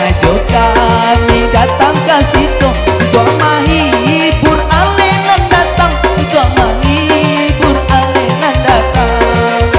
ajo kami datang ke situ untuk menghibur alenan datang, untuk menghibur alenan datang.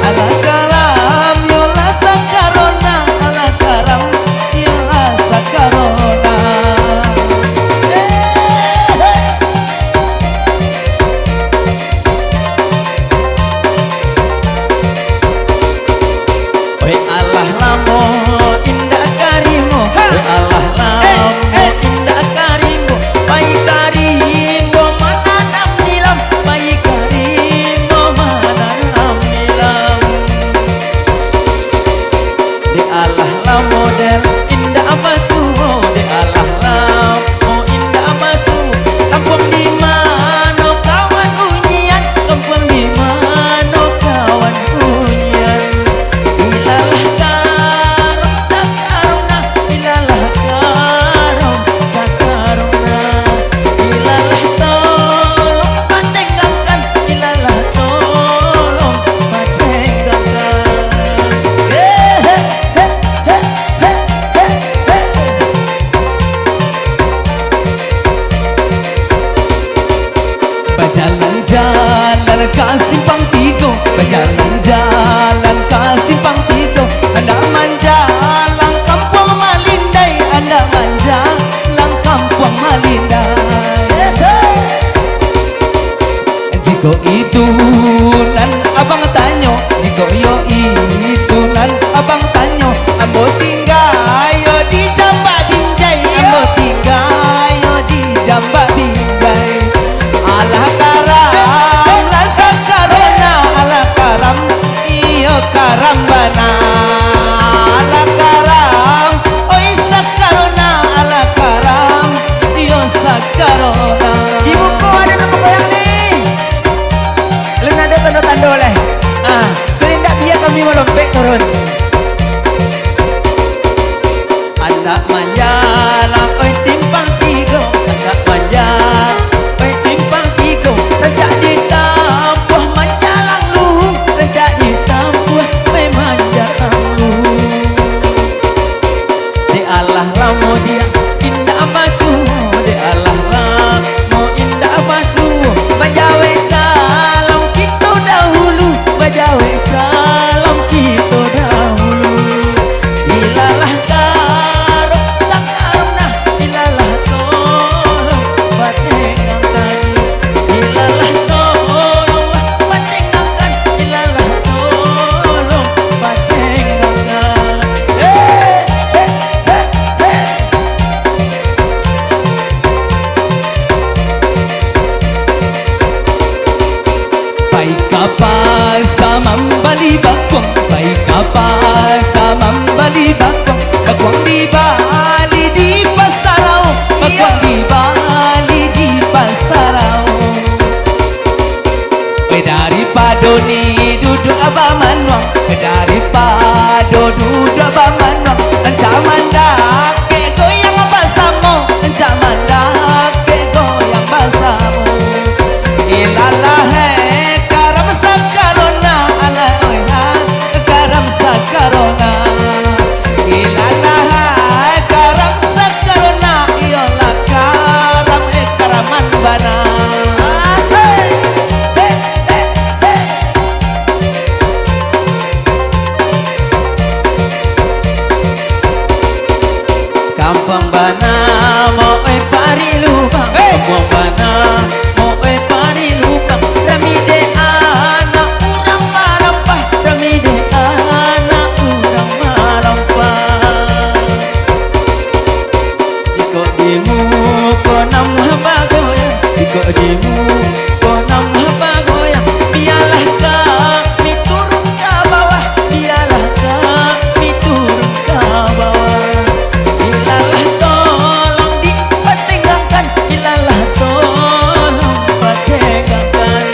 Ala karam yola sakarona, ala karam yola sakarona. Oi Allah lamo indah karimo, oi Allah lamo indah karimo, bayi karimo mananam nilam, bayi karimo mananam nilam. Di Allah lamo del indah basuh, di Allah lamo indah basuh. Kampung di mana kawan unyian, kampung di mana kawan unyian. Ilalah karom sakarona, ilalah karom sakarona. Ilalah tolong patenggakan, ilalah tolong patenggakan. Berjalan-jalan ke Simpang Tigo, berjalan-jalan ke Simpang Tigo. Anda manjalang kampung Malindai, Anda manjalang kampung Malindai. Jiko itu nan abang tanyo, jiko yo itu nan abang tanyo. Ambo tinggal yo di Jamba Binjai, ambo tinggal yo di Jamba Binjai. Alah karam la sakarona, alah karam iyo karam bana. Alah karam oi sakarona, alah karam iyo sakarona. Ibuku ada nama goyang nih. Lu nado tanda-tanda oleh. Kelindak biar kami melompek turun. Anak manjalang oi Simpang Tigo, anak manjalang oi Simpang Tigo. Sejak ditampuh manjalang luhung, sejak ditampuh manjalang luhung. Di Allah lamo dia indah basuh, di Allah lamo indah basuh. Bajawe salam kita dahulu, bajawe salam kita dahulu. Ilalah karom sakarona, ilalah tolong patenggakan. Ilalah tolong patenggakan, ilalah tolong patenggakan. Baik kapal samam bali bakong, baik kapal samam bali bakong. Bakong di Bali di Pasarau, bakong di Bali di Pasarau. Daripada ni duduk abah manuang, daripada duduk abah manuang. Ancaman dah ke goyang abah samo, ancaman dah ke goyang abah samo. Ilalah karam sakarona, ala oi ha karam sakarona. Ilalah karam sakarona, iyalah karam karaman bana. Kampung bana mo pari lubang, kampung bana mo pari lubang. Ramide anak urang marampah, ramide anak urang marampah. Iko dimu ko nam bagoyang, iko dimu ko nam bagoyang. Biarlah kami turun ke bawah, biarlah kami turun ke bawah. Ilalah tolong dipatenggakan, ilalah tolong patenggakan.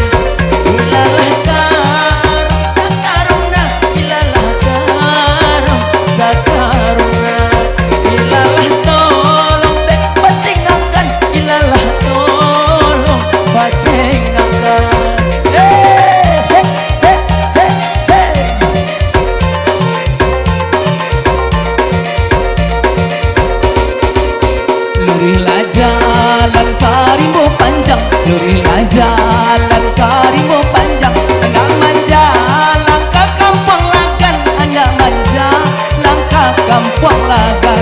Ilalah karom sakarona, ilalah karom sakarona. Ilalah tolong dipatenggakan, ilalah tolong patenggakan. lurilah jalan karimu panjang, hendak manja langkah kampung lagan, hendak manja langkah kampung lagan.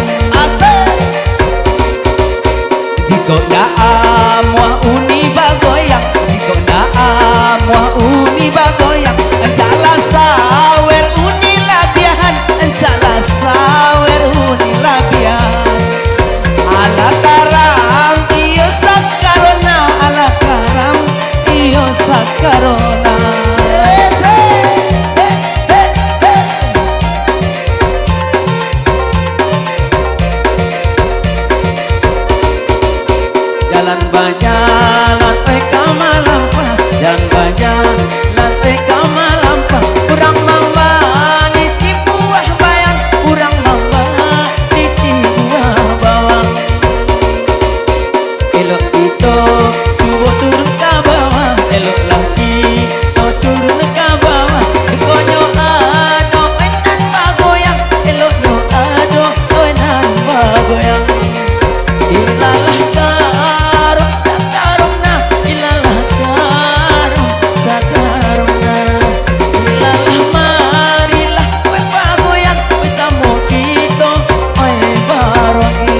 Jika dak amuah uni bagoyang, jika dak amuah uni bagoyang, encala sawer uni labiahan, encala sawer uni labiahan. Ala karam iyo sakarona, ala karam iyo sakarona. Jalan bajalan kamalampa, jalan bajalan kamalampa, kurang mambani si buah bayang, kurang mambani si buah bawang. Elok itu tubuh turun ke bawah, elok lagi oh turun ke bawah. Konyo ado enan bagoyang, elok no ado enan bagoyang. Ilalah karung sakarungna, ilalah karung sakarungna. Ilalah marilah we bagoyang, we samo kito oe barongi.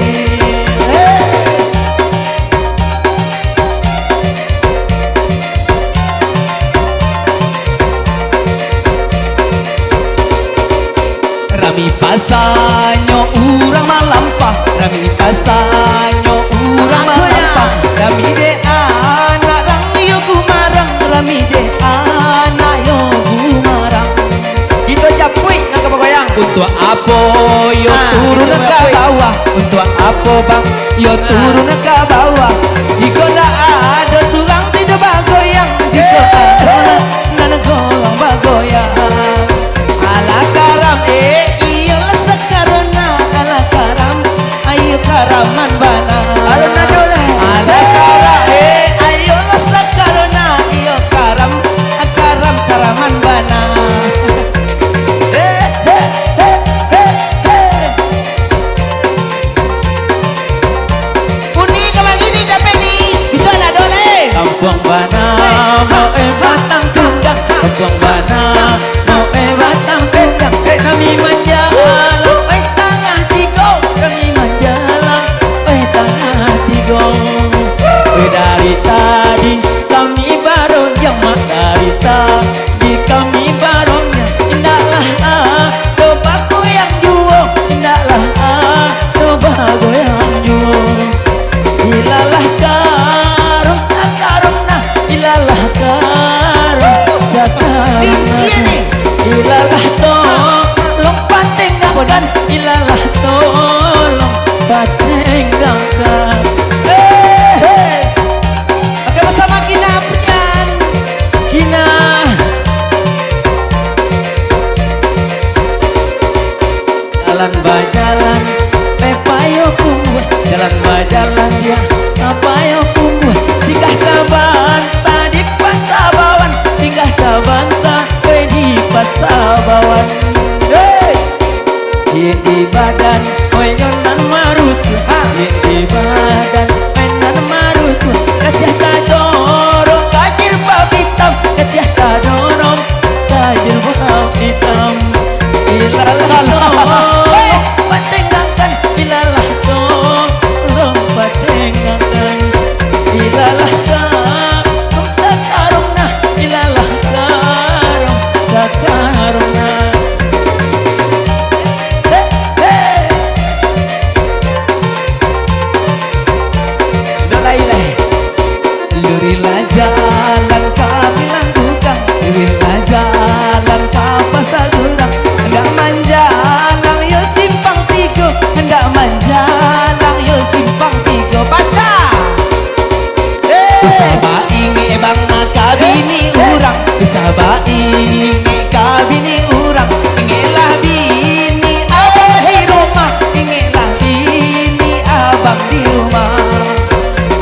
Rami pasanyo urang malampah, rami pasanyo urang malampah. Rami de anak rang yo gumarang, rami de anak yo gumarang. Kita japui nak bagoyang. Untuk apa yo turun itu ke bawah, untuk apa bang yo turun ke bawah. Jika tak ada surang tidak bagoyang, jika ada nana golong bagoyang. Ala karam iyalah sakarona, ala karam ayo karaman bana. Alun nadole. Ala karam ayolah sakarona, iyo karam karam karaman bana. Uni kemang ini capek nih, bisa nak dole. Kampung bana mau batang tundang, kampung bana mau batang tundang. Kami menjalan tengah tigo, kami menjalan tengah tigo. Dari tadi kami barongsai, mak dari tadi kami barongsai. Indahlah coba goyang juo, indahlah coba goyang juo. Ilalah karung sakarungna, ilalah karung sakarungna. Lincin nih. Ilalah tolong patengangkan, ilalah tolong patengangkan. Oke bersama Kina Prian. Kina jalan bajalan payo kumbuh, jalan bajalan dia payo kumbuh. Singgah sabanta di pasabawan, singgah sabanta di pasabawan. Di badan oyonan marusku, di badan oyonan marusku. Kasih tak dorong kajil bab hitam, kasih tak dorong kajil bab hitam. Ilalah tolong patengangkan, ilalah tolong patengangkan. Ilalah karung sakarungna, ilalah karung sakarungna. Lurilah jalan kabilang tukang, lurilah jalan pasar durang. Hendak manjalang yo simpang tigo, hendak manjalang yo simpang tigo. Baca usaba inge bang kabini urang, usaba inge kabini urang. Ingelah bini abang di rumah, ingelah bini abang di rumah.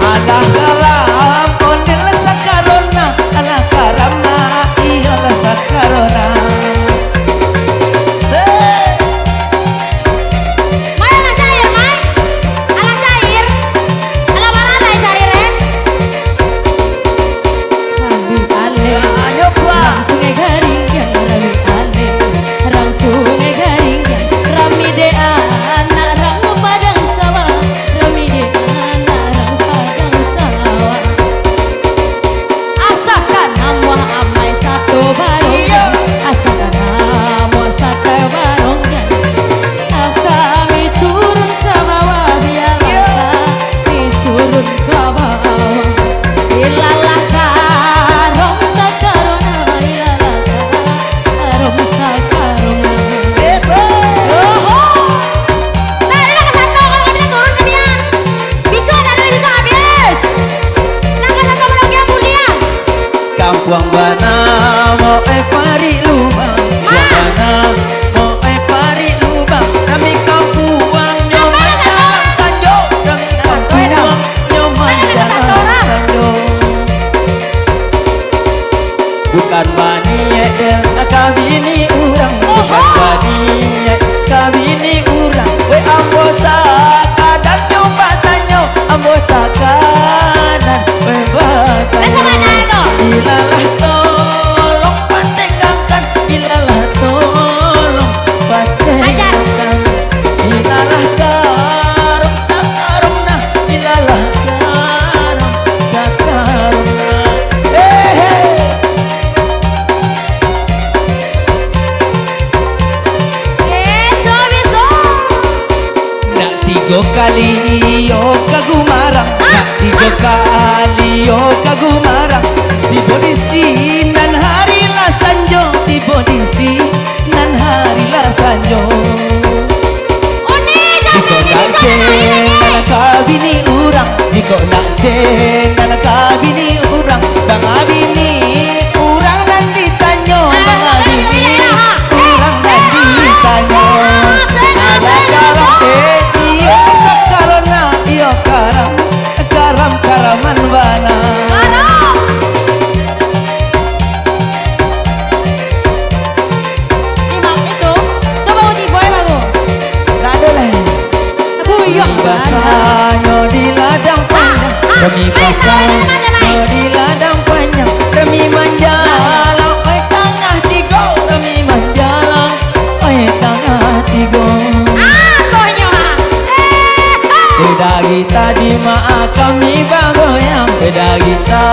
Alah karam ondel sakarona, alah karam iyalah sakarona. Mai lah saya, Mai. Bakuang bana mo pari lubang. Bakuang bana mo pari lubang. Kami kampuang nyoman jalan sanjo. Kami kampuang nyoman jalan sanjo. Bukan bani ya kabini urang. Bukan bani ya kabini urang. We ambo sakadan nyoba sanyo. Ambo sakadan we batang. Ilalah tolong patengkan, ilalah tolong patengkan. Ilalah garam sakarona, ilalah garam sakarona. Nak 3 kali yo kagumarang, nak 3 kali yo kagumarang. Tibo di sinan hari la sanjo, tibo di sinan hari la sanjo. Jiko nak jenana kabini urang, jiko nak jenana kabini urang, bang abini urang dan ditanyo, bang abini urang dan ditanyo. Ada karam iyo sakarona, iyo karam karam karaman bana. Basahnya di ladang panjang, demi basahnya di ladang panjang, demi manjalang, oi tengah tigo, demi manjalang, oi tengah tigo. Beda kita di maa kami bagoyang, beda kita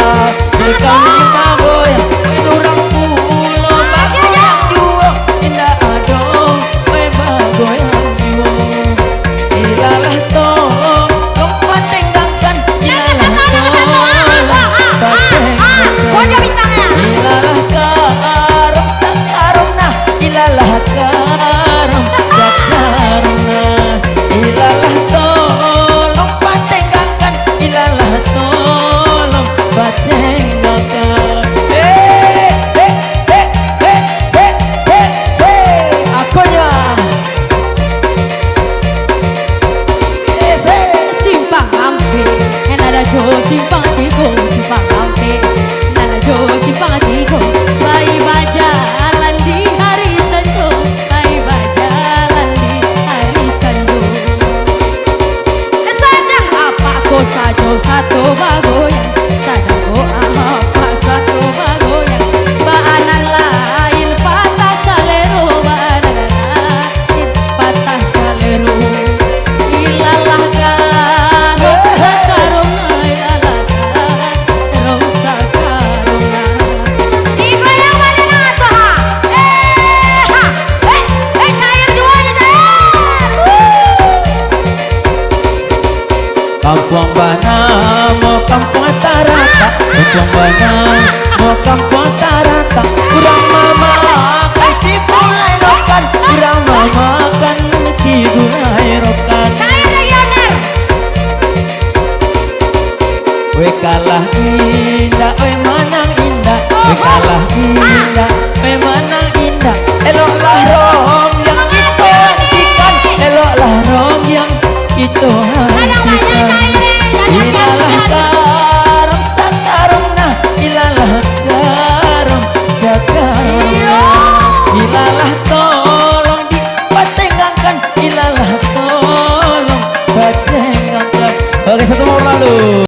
di kami bagoyang, oi durang pulo bagoyang juo, indah adong, oi bagoyang juo. Ilalah tolong patengkan, ilalah tolong patengkan. Ilalah garam sakarona, ilalah garam sakarona. Ilalah tolong patengkan, ilalah tolong patengkan. Akonya simpang ampe, nada jo simpang tigo, simpang ampe, nada jo simpang tigo. Bayi bajalan di hari Sabtu, bayi bajalan di hari Sabtu. Sadang apa ko sajo satu bagoyang, sadang ko apa satu bagoyang. Baanan lain patah salero, baanan lain patah salero. Ilalah garam sakarona, ilalah garam sakarona. Digoyang balik na to ha. Cair juanya cair. Kampung bana mo kampung tarata, kampung bana mo kampung tarata. Urang mama kasih pulai lokan, urang